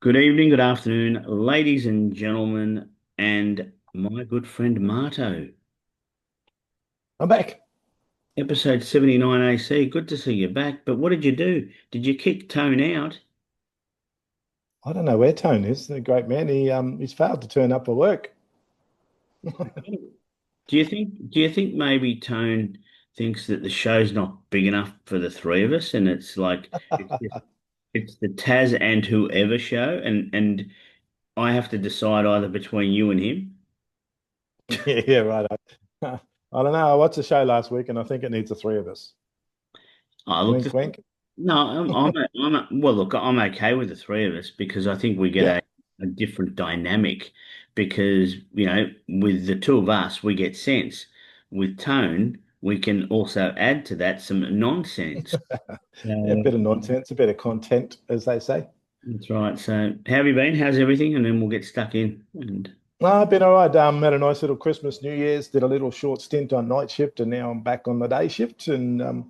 Good evening, good afternoon, ladies and gentlemen, and my good friend Marto. I'm back. Episode 79 AC. Good to see you back. But what did you do? Did you kick Tone out? I don't know where Tone is. The great man. He's failed to turn up for work. Do you think maybe Tone thinks that the show's not big enough for the three of us, and it's like it's the Taz and whoever show, and I have to decide either between you and him? Yeah, yeah, right. I don't know. I watched the show last week, and I think it needs the three of us. I look, Wink, wink. no, well, look, I'm okay with the three of us because I think we get Yeah, a different dynamic because, with the two of us, we get sense. With tone, we can also add to that some nonsense. yeah, a So bit of nonsense, a bit of content, as they say. that's right. So how have you been? How's everything? And then we'll get stuck in. And I've been all right. Had a nice little Christmas, New Year's. Did a little short stint on night shift, and now I'm back on the day shift. And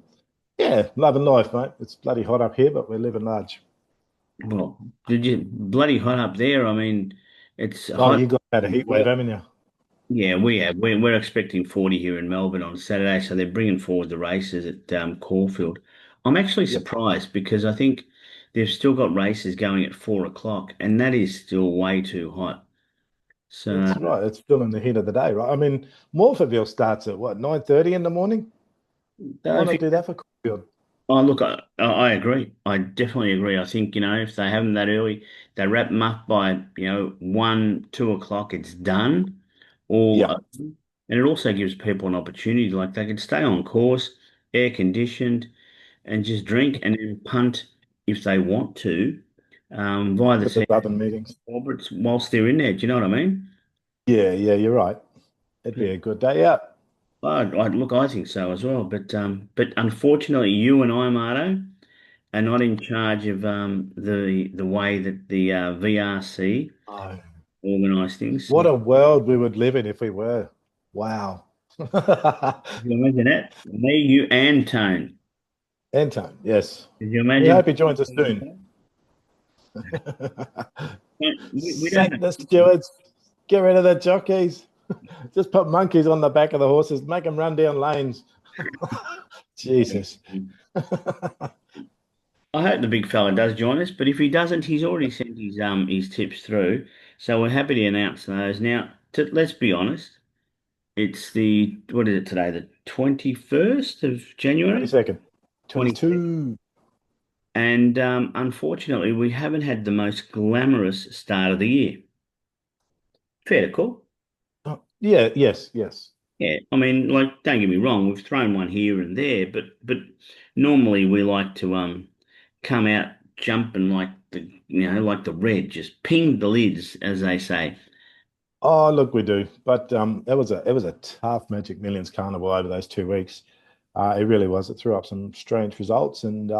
yeah, loving life, mate. It's bloody hot up here, but we're living large. well, did you bloody hot up there? I mean, it's Oh, hot. you got had a heat wave, haven't you? Yeah, we have. We're expecting 40 here in Melbourne on Saturday, so they're bringing forward the races at Caulfield. I'm actually Yep. surprised because I think they've still got races going at 4 o'clock, and that is still way too hot. So, That's right. It's still in the heat of the day, right? I mean, Morphettville starts at what, 9:30 in the morning? Why if not you, do that for Caulfield? oh look, I agree. I definitely agree. I think if they have them that early, they wrap them up by 1, 2 o'clock. It's done, all Yeah, open. And it also gives people an opportunity, like they can stay on course, air conditioned, and just drink and then punt if they want to via the with the San southern meetings. Alberts whilst they're in there. Do you know what I mean? Yeah, yeah, you're right. It'd be a good day out. Look, I think so as well. But unfortunately, you and I, Marto, are not in charge of the way that the VRC Oh, organise things. So, what a world we would live in if we were. Wow. could you imagine that? Me, you, and Tone. Anton, yes. Could you We imagine? hope he joins us soon. We don't Sack have. the stewards. Get rid of the jockeys. Just put monkeys on the back of the horses. Make them run down lanes. Jesus. I hope the big fella does join us, but if he doesn't, he's already sent his tips through, so we're happy to announce those. Now, let's be honest, it's the what is it today? The 21st of January, 22nd. 22nd, 22. and unfortunately, we haven't had the most glamorous start of the year. Fair to call. Oh, yeah, yes, yes. Yeah, I mean, like, don't get me wrong, we've thrown one here and there, but normally we like to come out jumping like like the red, just ping the lids, as they say. Oh, look, we do. But it was a tough Magic Millions carnival over those 2 weeks. It really was. It threw up some strange results, and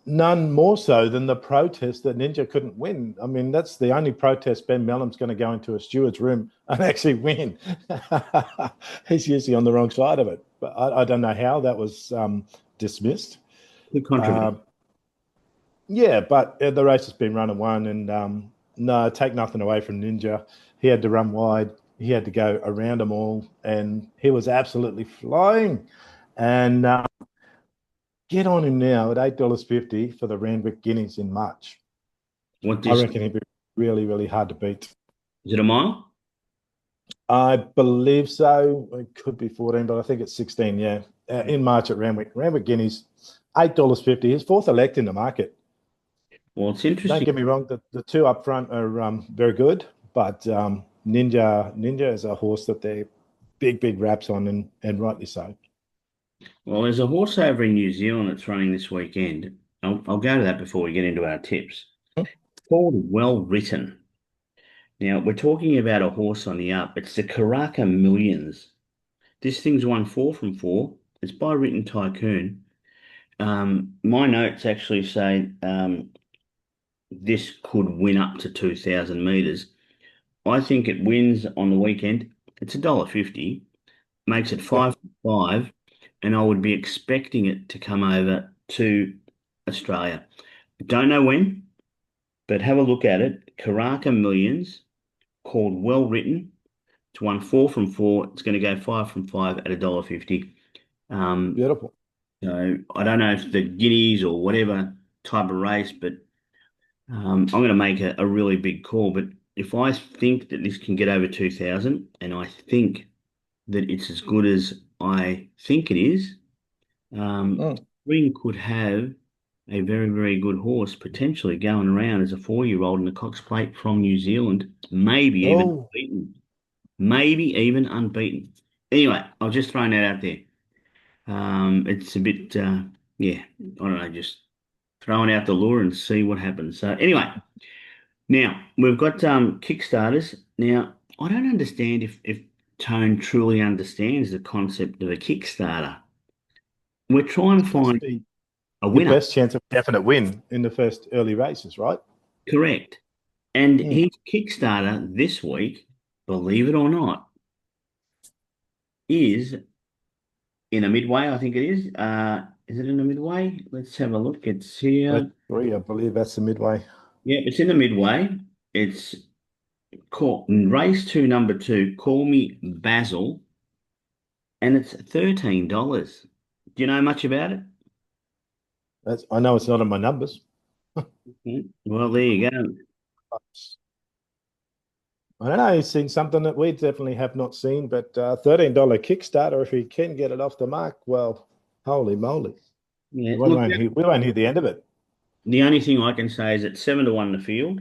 none more so than the protest that Ninja couldn't win. I mean, that's the only protest Ben Melham's going to go into a steward's room and actually win. He's usually on the wrong side of it, but I don't know how that was dismissed. Too controversial. Uh, yeah, but the race has been run and won, and no, take nothing away from Ninja. He had to run wide. He had to go around them all, and he was absolutely flying. And get on him now at $8.50 for the Randwick Guineas in March. What I this reckon he'd be really, really hard to beat. is it a mile? I believe so. It could be 14, but I think it's 16. Yeah, in March at Randwick. Randwick Guineas, $8.50. His fourth elect in the market. Well, it's Don't interesting. get me wrong. The two up front are very good, but Ninja is a horse that they're big raps on, and rightly so. Well, there's a horse over in New Zealand that's running this weekend. I'll go to that before we get into our tips. Called Well Written. Now, we're talking about a horse on the up. It's the Karaka Millions. This thing's won 4 from 4. It's by Written Tycoon. My notes actually say this could win up to 2,000 meters. I think it wins on the weekend. It's $1.50, makes it Yep. 5 from 5, and I would be expecting it to come over to Australia. Don't know when. But have a look at it. Karaka Millions, called Well Written. It's won 4 from 4. It's going to go 5 from 5 at $1.50. Um, Beautiful. so I don't know if the guineas or whatever type of race, but I'm going to make a really big call. But if I think that this can get over 2,000, and I think that it's as good as I think it is, Mm. Spring could have a very, very good horse potentially going around as a 4-year-old in the Cox Plate from New Zealand, maybe even Oh, unbeaten. Maybe even unbeaten. Anyway, I've just thrown that out there. It's a bit, yeah, I don't know, just throwing out the lure and see what happens. So anyway, now we've got Kickstarters. Now, I don't understand if Tone truly understands the concept of a Kickstarter. We're trying to supposed to find be a your winner, best chance of definite win in the first early races, right? correct? And Mm. his Kickstarter this week, believe it or not, is in a midway, I think it is. Is it in the midway? Let's have a look. It's Race here. three, I believe that's the midway. Yeah, it's in the midway. It's called race two, number two. Call me Basil, and it's $13. Do you know much about it? I know it's not on my numbers. Well, there you go. I don't know. He's seen something that we definitely have not seen, but $13 Kickstarter, if he can get it off the mark, well, holy moly. Yeah, look, We won't hear the end of it. the only thing I can say is it's 7-1 the field,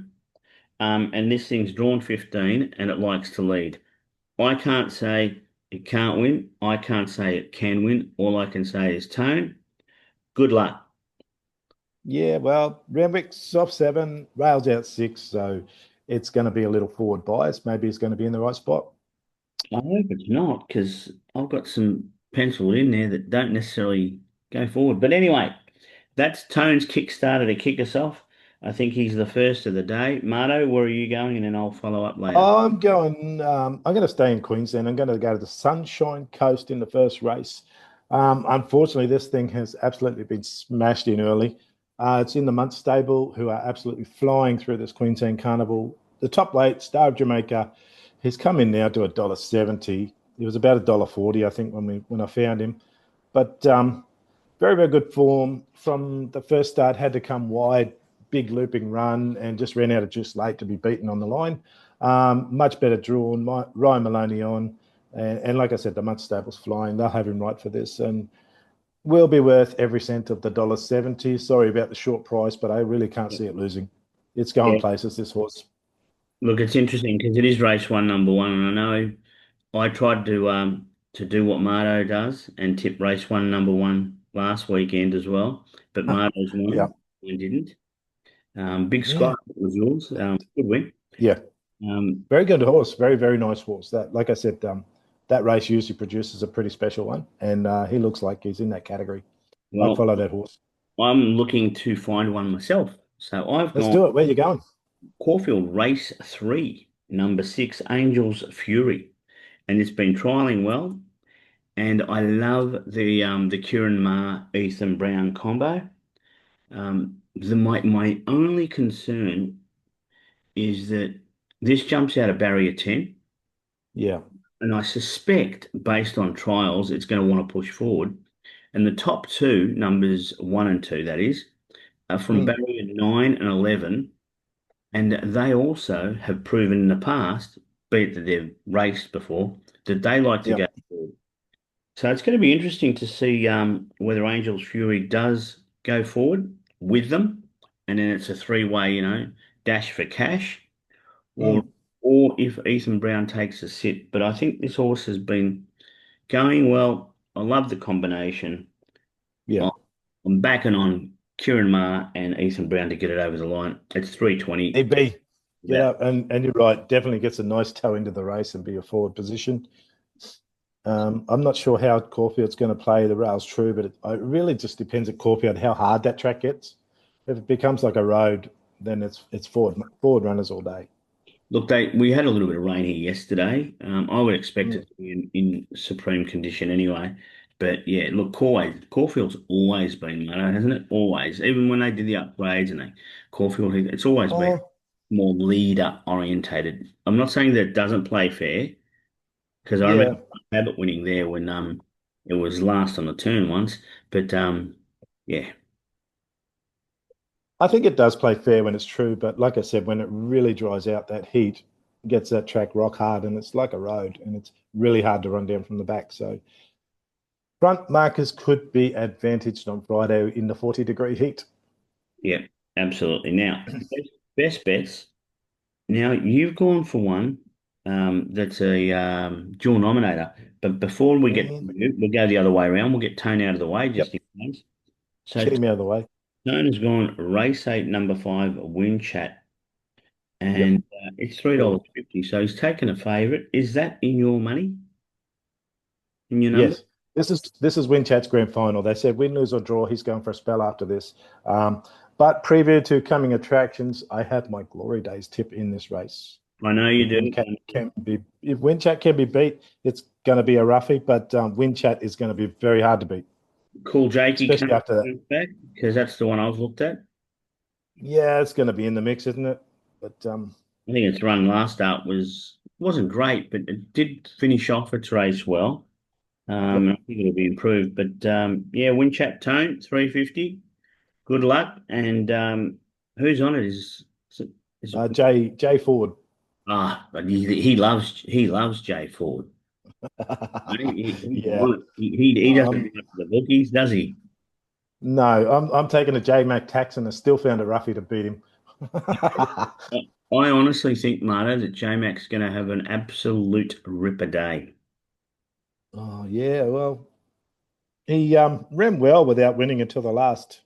and this thing's drawn 15, and it likes to lead. I can't say it can't win. I can't say it can win. All I can say is Tone, good luck. Yeah, well, Renwick's off seven, rails out six, so it's going to be a little forward bias. Maybe he's going to be in the right spot. I hope it's not because I've got some penciled in there that don't necessarily go forward. But anyway, that's Tone's Kickstarter to kick us off. I think he's the first of the day. Marto, where are you going? And then I'll follow up later. I'm going to stay in Queensland. I'm going to go to the Sunshine Coast in the first race. Unfortunately, this thing has absolutely been smashed in early. It's in the Munt stable, who are absolutely flying through this Queensland Carnival. The top late, Star of Jamaica, he's come in now to $1.70. It was about $1.40, I think, when I found him. But very, very good form from the first start. Had to come wide, big looping run, and just ran out of juice late to be beaten on the line. Much better drawn. Ryan Maloney on, and like I said, the Munt stable's flying. They'll have him right for this, and will be worth every cent of the $1.70. Sorry about the short price, but I really can't see it losing. It's going Yeah. places. This horse. Look, it's interesting because it is race one, number one, and I know I tried to do what Marto does and tip race one, number one last weekend as well, but Marto's Yeah, won. I didn't. Big yeah, Scott was yours. Good win. yeah. Um, Very good horse. Very, very nice horse. That, like I said, that race usually produces a pretty special one, and he looks like he's in that category. I'd well, follow that horse. I'm looking to find one myself. So I've Let's gone do it. Where you going? Caulfield Race 3, number 6, Angels Fury. And it's been trialing well. And I love the Kieran Ma Ethan Brown combo. My only concern is that this jumps out of barrier 10. Yeah. And I suspect, based on trials, it's going to want to push forward. And the top two, numbers 1 and 2, that is, are from Mm, barrier 9 and 11. And they also have proven in the past, be it that they've raced before, that they like to yeah. go forward. So it's going to be interesting to see whether Angels Fury does go forward with them, and then it's a three-way, dash for cash, or Mm, or if Ethan Brown takes a sit. But I think this horse has been going well. I love the combination. yeah. I- I'm backing on Kieran Ma and Ethan Brown to get it over the line. It's 320. EB, get That up. And you're right. Definitely gets a nice toe into the race and be a forward position. I'm not sure how Caulfield's going to play the rails true, but it really just depends at Caulfield how hard that track gets. If it becomes like a road, then it's forward runners all day. Look, we had a little bit of rain here yesterday. I would expect Mm, it to be in supreme condition anyway. But yeah, look, Caulfield's always been, hasn't it? Always. Even when they did the upgrades and Caulfield, it's always been Oh, more leader orientated. I'm not saying that it doesn't play fair, because I yeah. remember Abbott winning there when it was last on the turn once. But yeah, I think it does play fair when it's true, but like I said, when it really dries out, that heat gets that track rock hard, and it's like a road, and it's really hard to run down from the back. So front markers could be advantaged on Friday in the 40-degree heat. yeah, absolutely. Now, best bets. Now you've gone for one that's a dual nominator. But before we get Mm, we'll go the other way around. We'll get Tone out of the way just yep, in case. So get him out of the way. Tone has gone race eight, number five, win chat, Yep, and it's three dollars forward. fifty. So he's taken a favourite. Is that in your money? In your number? Yes, this is Winchat's grand final. They said win, lose or draw. He's going for a spell after this. But preview to coming attractions, I have my glory days tip in this race. I know you If do. Winchat can be, if Winchat can be beat, it's going to be a roughie. But Winchat is going to be very hard to beat, Cool Jakey especially comes after that. back because that's the one I've looked at. Yeah, it's going to be in the mix, isn't it? But I think its run last start wasn't great, but it did finish off its race well. I yep. think it'll be improved. But yeah, Winchat Tone, 350. Good luck. And who's on it? Is Jay Ford. but he loves Jay Ford. He's Yeah. on it. He doesn't Um, run up the bookies, does he? no, I'm taking a J Mac tax and I still found a roughie to beat him. I honestly think, Marta, that J Mac's going to have an absolute ripper day. Oh yeah, well, he ran well without winning until the last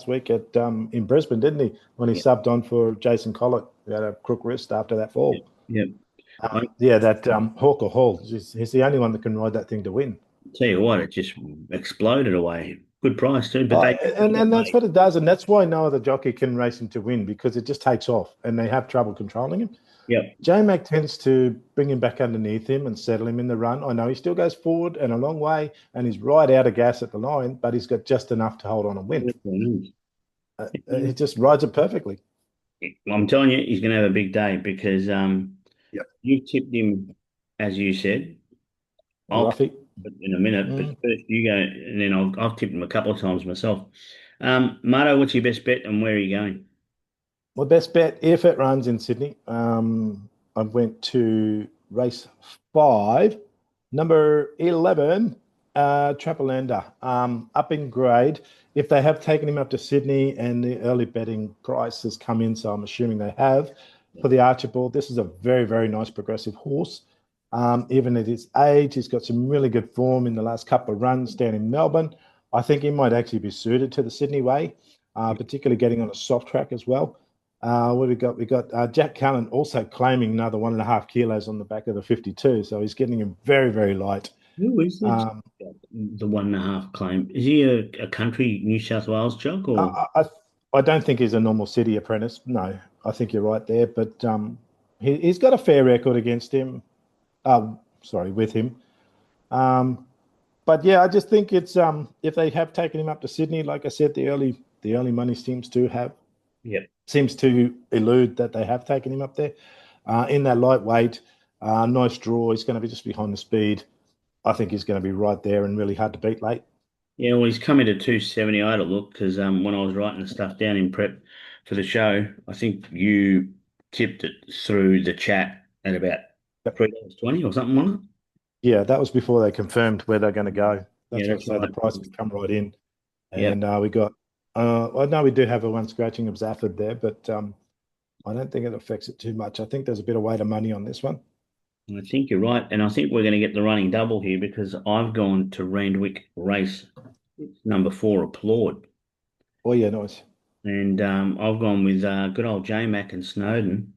week at in Brisbane, didn't he? When he Yeah, subbed on for Jason Collett, who had a crook wrist after that yeah, fall. yeah. I Yeah, that Hawker Hall. He's the only one that can ride that thing to win. tell you what, it just exploded away. Good price too, but Oh, they and that's what it does, and that's why no other jockey can race him to win because it just takes off, and they have trouble controlling him. Yep. J Mac tends to bring him back underneath him and settle him in the run. I know he still goes forward and a long way, and he's right out of gas at the line, but he's got just enough to hold on and win. He just rides it perfectly. I'm telling you, he's going to have a big day because Yep. you tipped him, as you said. I'll tip Ruffy. it in a minute, but Mm. first you go, and then I've tipped him a couple of times myself. Marto, what's your best bet and where are you going? My best bet, if it runs in Sydney, I went to race 5, number 11, Trapalanda, up in grade. If they have taken him up to Sydney and the early betting price has come in, so I'm assuming they have, for the Archibald, this is a very, very nice progressive horse. Even at his age, he's got some really good form in the last couple of runs down in Melbourne. I think he might actually be suited to the Sydney way, particularly getting on a soft track as well. What we got? We got Jack Cullen also claiming another 1.5 kilos on the back of the 52, so he's getting him very, very light. Who is Um, the 1.5 claim? Is he a country New South Wales jug or? I, I, I don't think he's a normal city apprentice. No, I think you're right there, but he's got a fair record against him. Sorry, with him. Um, but yeah, I just think it's if they have taken him up to Sydney, like I said, the early money Yep. seems to elude that they have taken him up there. In that lightweight, nice draw. He's going to be just behind the speed. I think he's going to be right there and really hard to beat late. Yeah, well, he's coming to 270. I had a look because when I was writing the stuff down in prep for the show, I think you tipped it through the chat at about Yep. $3.20 or something on it. Yeah, that was before they confirmed where they're going to go. Yeah, That's what I that's say. The right. price has come right in, Yep. and we got. I know we do have a one scratching of Zafford there, but I don't think it affects it too much. I think there's a bit of weight of money on this one. I think you're right. And I think we're going to get the running double here because I've gone to Randwick race number four, Applaud. Oh yeah, nice. And I've gone with good old J Mac and Snowden.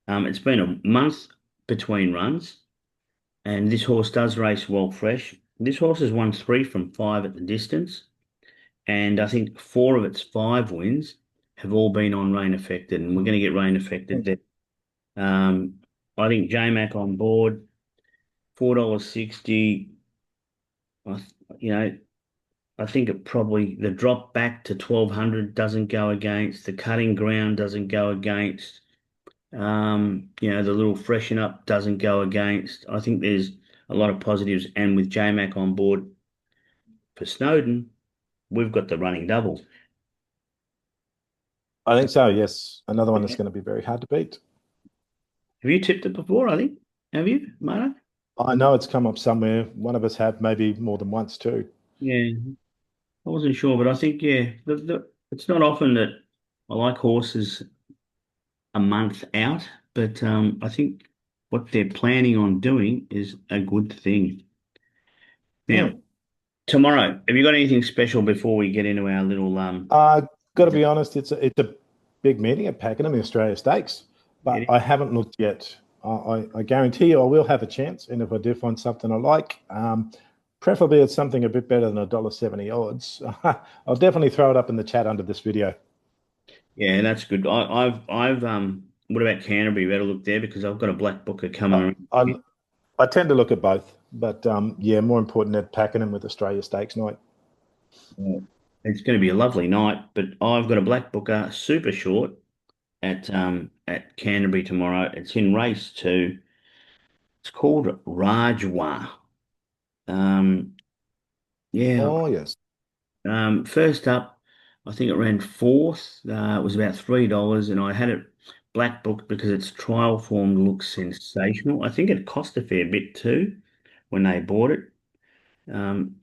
It's been a month between runs, and this horse does race well fresh. This horse has won three from five at the distance, and I think four of its five wins have all been on rain affected, and we're going to get rain affected there. Um, I think J Mac on board, $4.60. You know, I think it probably the drop back to 1200 doesn't go against, the cutting ground doesn't go against, the little freshen up doesn't go against. I think there's a lot of positives, and with JMac on board for Snowden, we've got the running double. I think so, yes. Another one that's going to be very hard to beat. Have you tipped it before, I think? Have you, Marto? I know it's come up somewhere. One of us have, maybe more than once too. Yeah, I wasn't sure, but I think, yeah, it's not often that I like horses a month out, but I think what they're planning on doing is a good thing. Now, Hmm. tomorrow, have you got anything special before we get into our little Uh, got to be honest, it's a big meeting at Pakenham, the Australia Stakes, but I haven't looked yet. I guarantee you I will have a chance, and if I do find something I like, preferably it's something a bit better than $1.70 odds. I'll definitely throw it up in the chat under this video. Yeah, that's good. What about Canterbury? You better look there because I've got a black booker coming I, around. I, I tend to look at both, but yeah, more important at Pakenham with Australia Stakes night. Yeah. It's going to be a lovely night, but I've got a black booker super short at Canterbury tomorrow. It's in race two. It's called Rajwa. Um, yeah. Oh yes. First up, I think it ran fourth. It was about $3, and I had it black booked because its trial form looks sensational. I think it cost a fair bit too when they bought it. Um,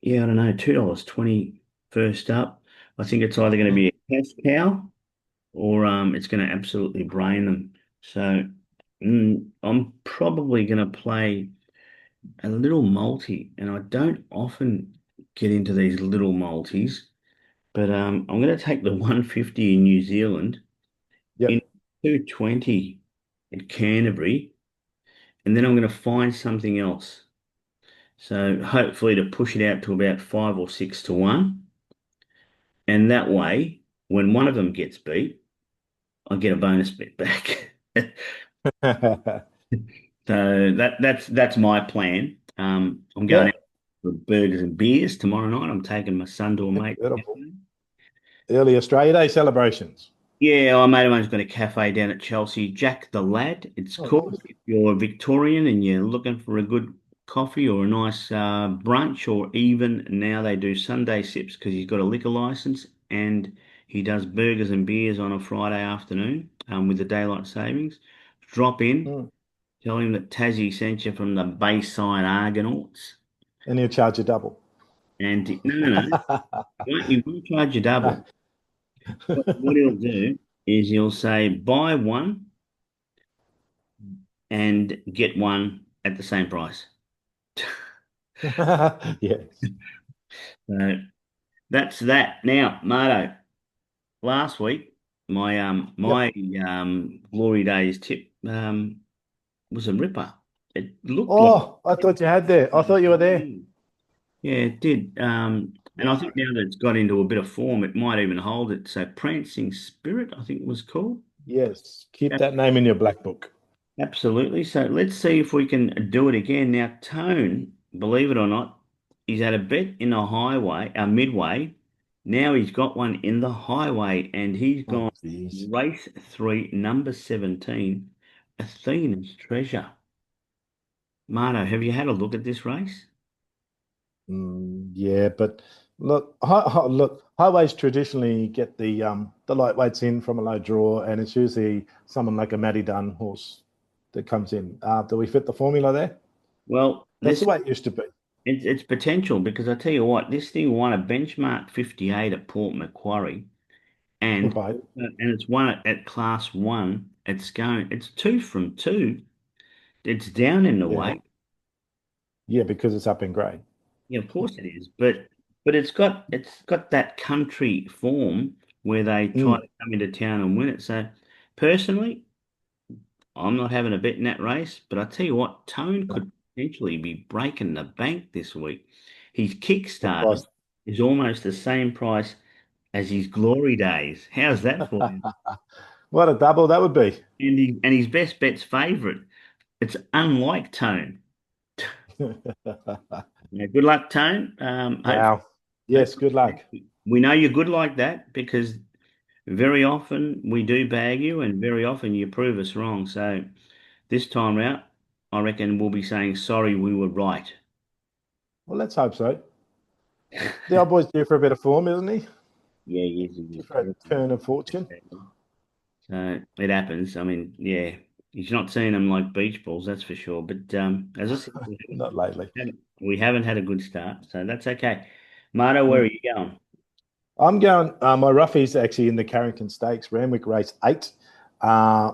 yeah, I don't know, $2.20 first up. I think it's either going to Mm. be a cash cow or it's going to absolutely brain them. So I'm probably going to play a little multi, and I don't often get into these little multis. But I'm going to take the 150 in New Zealand in Yep. 220 at Canterbury, and then I'm going to find something else. So hopefully to push it out to about 5 or 6 to 1. And that way, when one of them gets beat, I get a bonus bet back. So that's my plan. I'm going Yeah. out for burgers and beers tomorrow night. I'm taking my son to a mate. Beautiful. Early Australia Day celebrations. Yeah, I mate of mine's got a cafe down at Chelsea, Jack the Lad. It's Oh, called. nice. If you're a Victorian and you're looking for a good coffee or a nice brunch, or even now they do Sunday sips because he's got a liquor license and he does burgers and beers on a Friday afternoon with the daylight savings. Drop in, Mm. tell him that Tassie sent you from the Bayside Argonauts, And he'll charge you double. and no, no, no, he won't charge you double. What he'll do is he'll say buy one and get one at the same price. Yes. So that's that. Now, Marto, last week Yep. my Glory Days tip was a ripper. It looked like Oh, I thought you had there. I thought you were there. yeah, it did. And I think Right. now that it's got into a bit of form, it might even hold it. So Prancing Spirit, I think it was called. Yes. Keep that name in your black book. Absolutely. So let's see if we can do it again. Now, Tone, believe it or not, he's had a bet in the highway, midway. Now he's got one in the highway, and he's Oh, gone geez. race three, number 17, Athena's Treasure. Marto, have you had a look at this race? Yeah, but look, look, highways traditionally get the lightweights in from a low draw, and it's usually someone like a Matty Dunn horse that comes in. Do we fit the formula there? Well, That's this the way it used to be. it's potential because I tell you what, this thing won a benchmark 58 at Port Macquarie, and Right. it's won at class one. It's two from two. It's down in the Yeah. weight. Yeah, because it's up in grade. Yeah, of course it is. But it's got that country form where they try Mm. to come into town and win it. So personally, I'm not having a bet in that race, but I tell you what, Tone No, could potentially be breaking the bank this week. His what Kickstarter price? is almost the same price as his Glory Days. How's that for you? What a double that would be. And his best bet's favourite. It's unlike Tone. Yeah, good luck, Tone. Hopefully Wow. Yes, good luck. We know you're good like that because very often we do bag you, and very often you prove us wrong. So this time out, I reckon we'll be saying sorry, we were right. Well, let's hope so. The old boy's due for a bit of form, isn't he? Yeah, yes, Due for a turn of fortune. so it happens. I mean, yeah, he's not seeing them like beach balls, that's for sure. But as I said, Not lately. we haven't had a good start, so that's okay. Marto, where Mm. are you going? I'm going. My roughies actually in the Carrington Stakes, Randwick Race 8.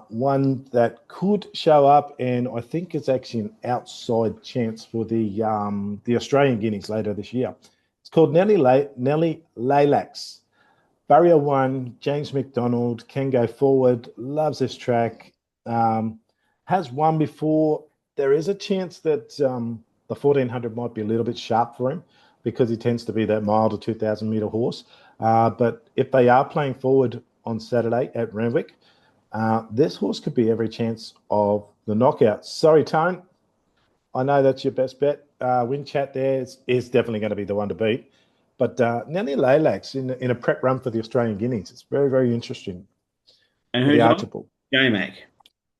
One that could show up, and I think it's actually an outside chance for the Australian Guineas later this year. It's called Nelly Laylax. Barrier 1, James McDonald can go forward, loves this track, has won before. There is a chance that the 1400 might be a little bit sharp for him because he tends to be that mile to 2000 meter horse. But if they are playing forward on Saturday at Renwick, this horse could be every chance of the knockout. Sorry, Tone. I know that's your best bet. Win chat there is definitely going to be the one to beat. But Nelly Laylax in a prep run for the Australian Guineas. It's very, very interesting And for the who's on? Archibald. J-Mac.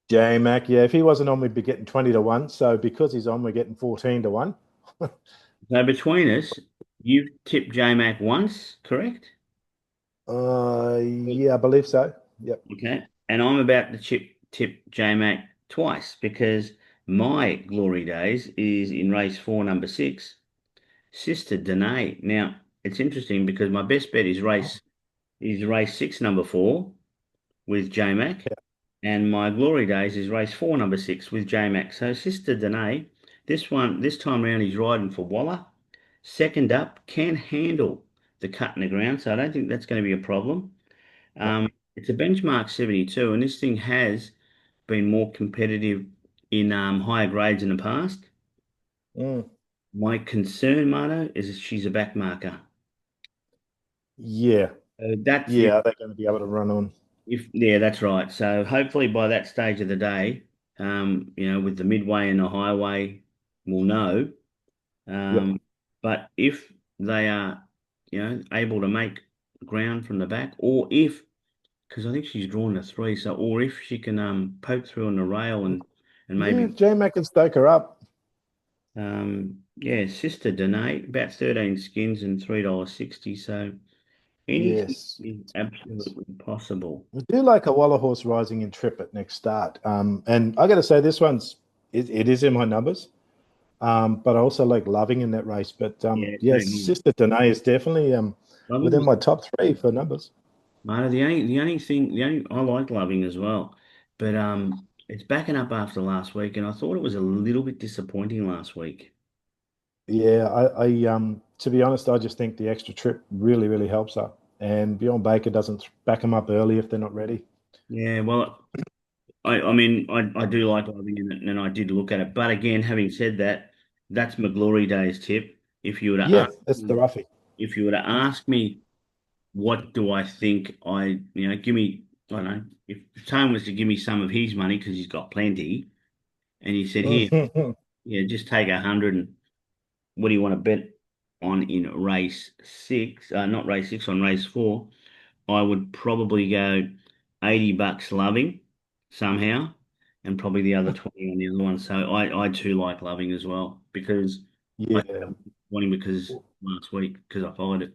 J Mac, yeah, if he wasn't on, we'd be getting 20 to 1. So because he's on, we're getting 14 to 1. So between us, you've tipped J-Mac once, correct? Yeah, I believe so. Yep. Okay. And I'm about to tip J-Mac twice because my glory days is in race four, number six, Sister Danae. Now, it's interesting because my best bet is race six, number four, with J-Mac, and my glory days is race four, number six, with J-Mac. So Sister Danae, this time round, he's riding for Waller. Second up, can handle the cut in the ground, so I don't think that's going to be a problem. Yep. It's a benchmark 72, and this thing has been more competitive in higher grades in the past. Mm. My concern, Marto, is she's a back marker. Yeah. That's Yeah. Are they going to be able to run on? if yeah, that's right. So hopefully by that stage of the day, with the midway and the highway, we'll know. Yep. Um, but if they are, able to make ground from the back, or if because I think she's drawn a three, so or if she can poke through on the rail and Yeah, maybe J Mac can stoke her up. yeah, Sister Danae, about 13 skins and $3.60. So anything Yes. is absolutely possible. We do like a Waller horse rising in trip at next start. And I got to say, this it is in my numbers. But I also like loving in that race. But Yeah, yes, same here. Sister Danae is definitely Loving within was my top three for numbers. Mate, the only I like loving as well, but it's backing up after last week, and I thought it was a little bit disappointing last week. Yeah, I to be honest, I just think the extra trip really, really helps her. And Bjorn Baker doesn't back them up early if they're not ready. Yeah, well, I mean, I do like loving it, and I did look at it, but again, having said that, that's my glory days tip. If you were to Yeah, ask that's the me, roughie. if you were to ask me, what do I think? Give me, I don't know, if Tone was to give me some of his money because he's got plenty, and he said, here, yeah, just take 100 and what do you want to bet on in race six? Not race six, on race four. I would probably go $80 loving somehow, and probably the other 20 on the other one. So I too like loving as well because I Yeah, want him because last week because I followed it.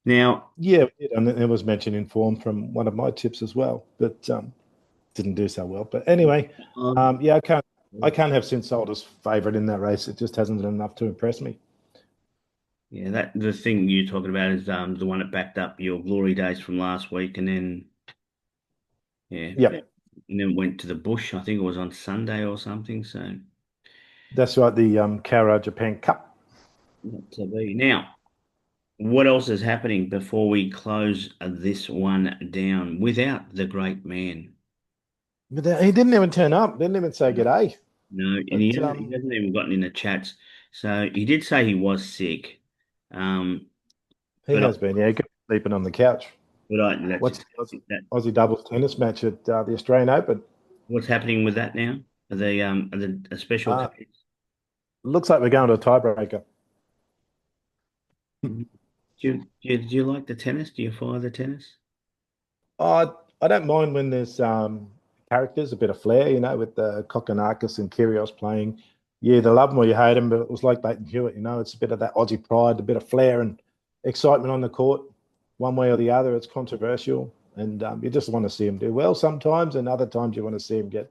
Now, yeah, we did. And it was mentioned in form from one of my tips as well, but didn't do so well. But anyway, um, yeah, I can't have Sin Sold as favourite in that race. It just hasn't done enough to impress me. yeah, that the thing you're talking about is the one that backed up your glory days from last week, and then yeah, Yep, and then went to the bush. I think it was on Sunday or something. So. that's right. The Cara Japan Cup. Not to be. Now, what else is happening before we close this one down without the great man? But he didn't even turn up. Didn't even say No, g'day. no, and But he hasn't even gotten in the chats. So he did say he was sick. Um, he but I, has been. Yeah, he could be sleeping on the couch. that's What's it. the That Aussie doubles tennis match at the Australian Open? what's happening with that now? Are the a special Uh, case? looks like we're going to a tiebreaker. Mhm. Do you like the tennis? Do you follow the tennis? I don't mind when there's characters, a bit of flair, with the Kokonakis and Kyrgios playing. You either love them or you hate them, but it was like Leighton Hewitt, it's a bit of that Aussie pride, a bit of flair and excitement on the court, one way or the other. It's controversial, and you just want to see them do well sometimes, and other times you want to see them get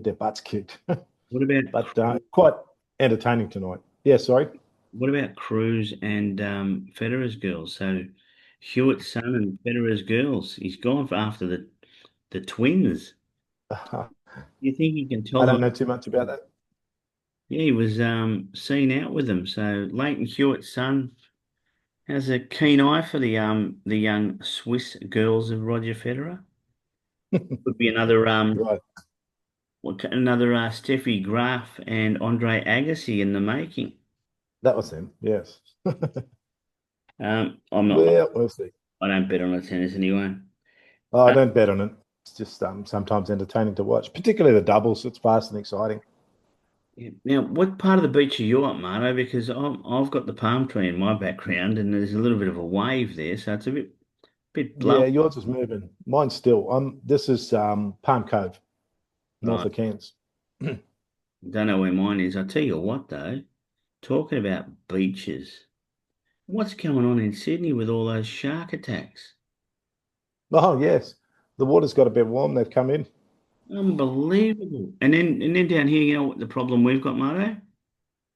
their butts kicked. What about But quite entertaining tonight. Yeah, sorry. what about Cruz and Federer's girls? So Hewitt's son and Federer's girls. He's gone for after the twins. I You think he can tell them? don't know too much about that. Yeah, he was seen out with them. So Leighton Hewitt's son has a keen eye for the young Swiss girls of Roger Federer. Could be another Right. Steffi Graf and Andre Agassi in the making. That was him. Yes. I'm not. Well, we'll see. I don't bet on the tennis anyway. Oh, I Uh, don't bet on it. It's just sometimes entertaining to watch, particularly the doubles. It's fast and exciting. yeah. Now, what part of the beach are you at, Marto? Because I've got the palm tree in my background, and there's a little bit of a wave there, so it's a bit blowy. Yeah, yours is moving. Mine's still. This is Palm Cove, north Right. of Cairns. Don't know where mine is. I tell you what, though, talking about beaches, what's going on in Sydney with all those shark attacks? Oh, yes. The water's got a bit warm. They've come in. Unbelievable. And then down here, you know what the problem we've got, Marto?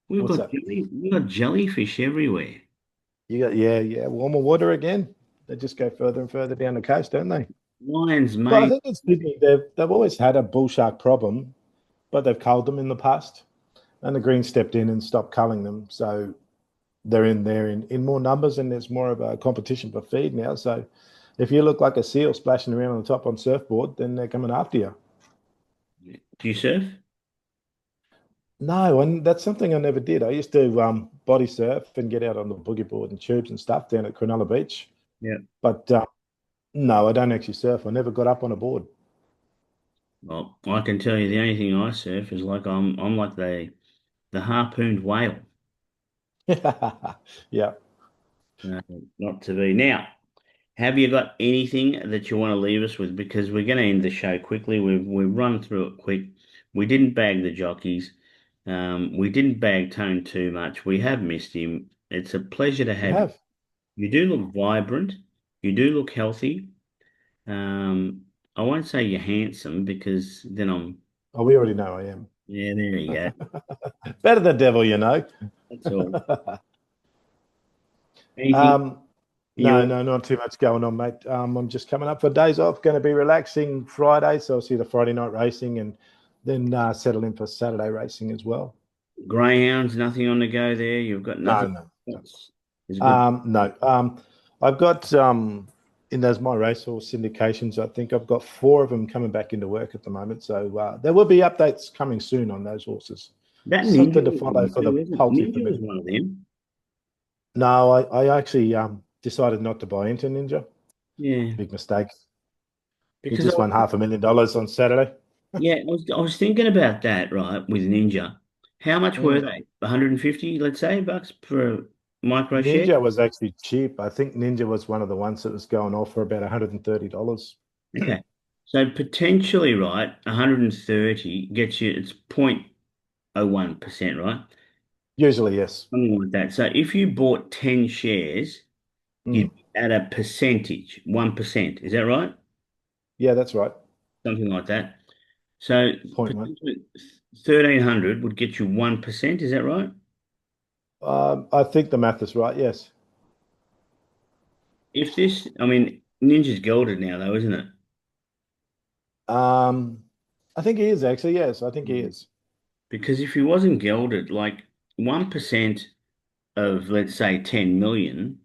What's that? We've got jellyfish everywhere. Yeah, warmer water again. They just go further and further down the coast, don't they? Lions, But I mate. think it's Sydney. They've always had a bull shark problem, but they've culled them in the past. And the Greens stepped in and stopped culling them. So they're in there in more numbers and there's more of a competition for feed now. So if you look like a seal splashing around on the top on surfboard, then they're coming after you. Do you surf? No, and that's something I never did. I used to body surf and get out on the boogie board and tubes and stuff down at Cronulla Beach. Yeah. But no, I don't actually surf. I never got up on a board. Well, I can tell you the only thing I surf is like I'm like the harpooned whale. Yeah. Uh, Not to be. Now, have you got anything that you want to leave us with? Because we're going to end the show quickly. We've run through it quick. We didn't bag the jockeys. We didn't bag Tone too much. We have missed him. It's a pleasure to We have you. have. You do look vibrant. You do look healthy. I won't say you're handsome because then I'm, Oh, we already know I am. yeah, there you go. Better than devil. That's all. Anything um, you no, not too much going on, mate. I'm just coming up for days off. Going to be relaxing Friday, so I'll see the Friday night racing and then settle in for Saturday racing as well. greyhounds, nothing on the go there? You've got No, nothing. no, no. It's a good. No. I've got in those my racehorse syndications. I think I've got four of them coming back into work at the moment. So there will be updates coming soon on those horses. That ninja Something to was follow one for the too, isn't it? PALTI Ninja was permitted. one of them. No, I actually decided not to buy into Ninja. Yeah, Big mistake. He because just won $500,000 on Saturday. I was thinking about that, right, with Ninja. How much were Mm. they? 150, let's say, bucks per micro share? Ninja was actually cheap. I think Ninja was one of the ones that was going off for about $130. Okay. So potentially, right, 130 gets you, it's 0.01%, right? Usually, yes. Something like that. So if you bought 10 shares, you'd Mm. be at a percentage, 1%. Is that right? Yeah, that's right. Something like that. So Point one. potentially 1,300 would get you 1%. Is that right? I think the math is right. Yes. If this, I mean, Ninja's gelded now, though, isn't it? Um, I think he is actually. Yes, I think he Mm. is. Because if he wasn't gelded, like 1% of, let's say, 10 million,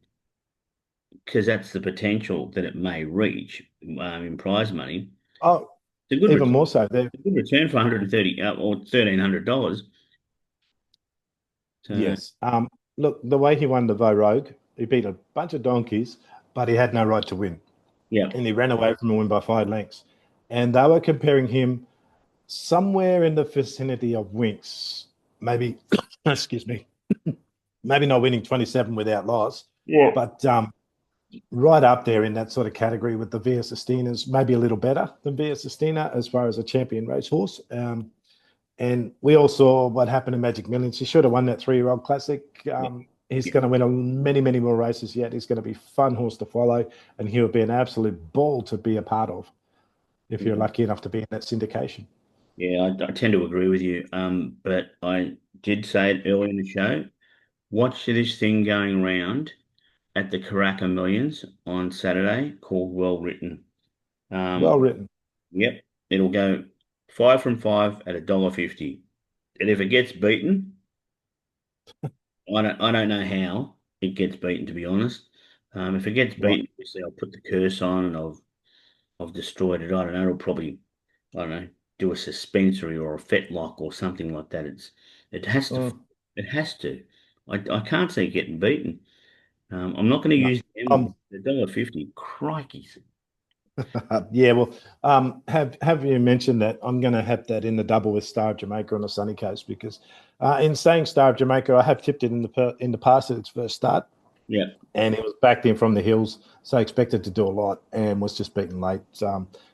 because that's the potential that it may reach in prize money, Oh, it's a good even return. more so. There. A good return for 130 or $1,300. So, Yes. Look, the way he won the Vo Rogue, he beat a bunch of donkeys, but he had no right to win, yeah. and he ran away from a win by 5 lengths. And they were comparing him somewhere in the vicinity of Winks, maybe. Excuse me. Maybe not winning 27 without loss, Yeah. but right up there in that sort of category with the Via Sestinas, maybe a little better than Via Sestina as far as a champion racehorse. And we all saw what happened in Magic Millions. He should have won that 3-year-old classic. He's Yeah. going to win many, many more races yet. He's going to be a fun horse to follow, and he'll be an absolute ball to be a part of if you're Yeah. lucky enough to be in that syndication. Yeah, I tend to agree with you. But I did say it earlier in the show. Watch this thing going around at the Karaka Millions on Saturday called Well Written. Well Um, written. yep, it'll go 5 from 5 at $1.50. And if it gets beaten, I don't know how it gets beaten, to be honest. If it gets Right. beaten, obviously I'll put the curse on and I've destroyed it. I don't know. It'll probably, I don't know, do a suspensory or a fetlock or something like that. It has to. Mm, It has to. I can't see it getting beaten. I'm not going to no. use them. Um, $1.50. Crikey. yeah, well, have you mentioned that I'm going to have that in the double with Star of Jamaica on the sunny coast because in saying Star of Jamaica, I have tipped it in the past at its first start, Yeah. and it was backed in from the hills, so I expected to do a lot and was just beaten late.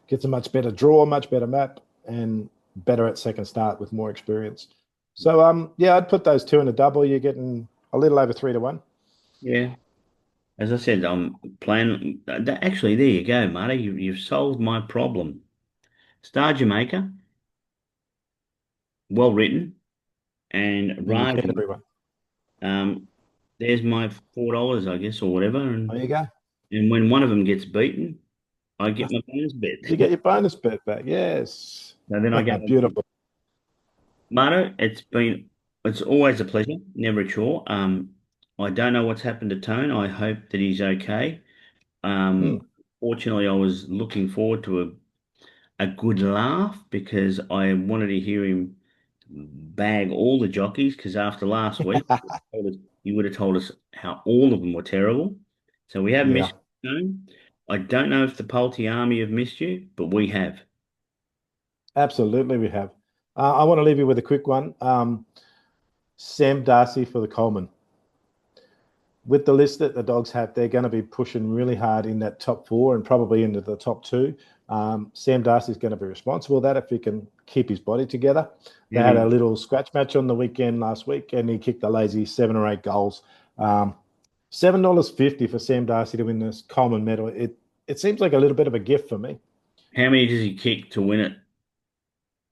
Gets a much better draw, much better map, and better at second start with more experience. So yeah, I'd put those two in a double. You're getting a little over 3-1. Yeah. As I said, I'm planning. Actually, there you go, Marty. You've solved my problem. Star Jamaica, well written, and In your Raji. Canterbury one. Um, there's my $4, I guess, or whatever. There And you go. and when one of them gets beaten, I get my bonus bet. You get your bonus bet back. Yes. So then I go. Beautiful. Marto, it's always a pleasure, never a chore. I don't know what's happened to Tone. I hope that he's okay. Hmm. Fortunately, I was looking forward to a good laugh because I wanted to hear him bag all the jockeys because after last week, he would have told us how all of them were terrible. So we have Yeah, missed Tone. I don't know if the Palti army have missed you, but we have. absolutely. We have. I want to leave you with a quick one. Sam Darcy for the Coleman. With the list that the Dogs have, they're going to be pushing really hard in that top four and probably into the top two. Sam Darcy's going to be responsible for that if he can keep his body together. They How had a many? little scratch match on the weekend last week, and he kicked a lazy 7 or 8 goals. $7.50 for Sam Darcy to win this Coleman medal. It seems like a little bit of a gift for me. How many does he kick to win it?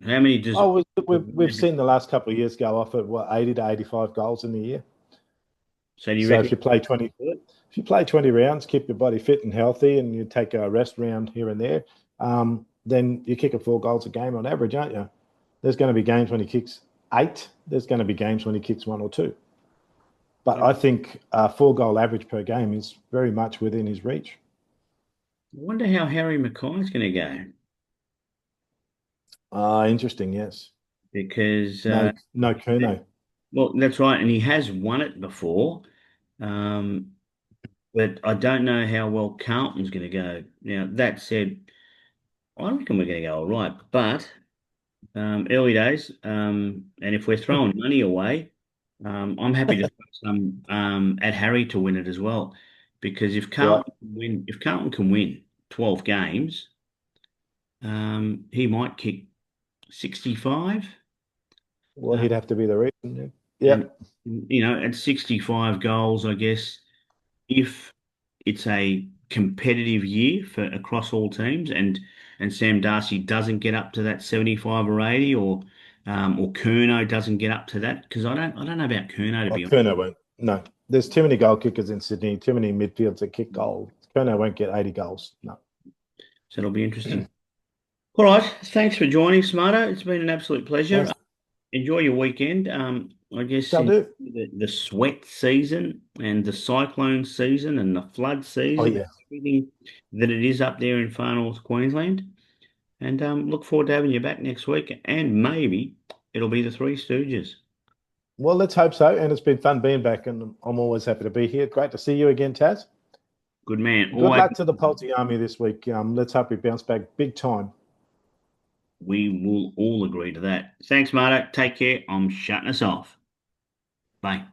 How many does? Oh, we've seen the last couple of years go off at what 80 to 85 goals in the year. So do you So reckon? if you play 20, if you play 20 rounds, keep your body fit and healthy, and you take a rest round here and there, then you're kicking 4 goals a game on average, aren't you? There's going to be games when he kicks 8. There's going to be games when he kicks 1 or 2. But I I think a 4 goal average per game is very much within his reach. wonder how Harry Mackay's going to go Interesting, yes. because No, no Kuno. well, that's right, and he has won it before, um, but I don't know how well Carlton's going to go. Now that said, I reckon we're going to go all right, but early days, and if we're throwing money away, I'm happy to throw some at Harry to win it as well, because Right. If Carlton can win 12 games, he might kick 65. Well, he'd have to be the reason. Yeah. And at 65 goals, I guess if it's a competitive year for across all teams, and Sam Darcy doesn't get up to that 75 or 80, or Curnow doesn't get up to that, because I don't know about Curnow to Oh, be honest. Kuno won't. No, there's too many goal kickers in Sydney, too many midfields that kick goals. Kuno won't get 80 goals. No. So it'll be interesting. All right, thanks for joining, Smarto. It's been an absolute pleasure. Thanks. Enjoy your weekend. I guess Shall in do. the sweat season and the cyclone season and the flood Oh, season, yeah. everything that it is up there in far north Queensland. And look forward to having you back next week. And maybe it'll be the Three Stooges. Well, let's hope so. And it's been fun being back, and I'm always happy to be here. Great to see you again, Taz. Good man. Good Always, luck to the Palti Army this week. Let's hope we bounce back big time. we will all agree to that. Thanks, Marta. Take care. I'm shutting us off. Bye.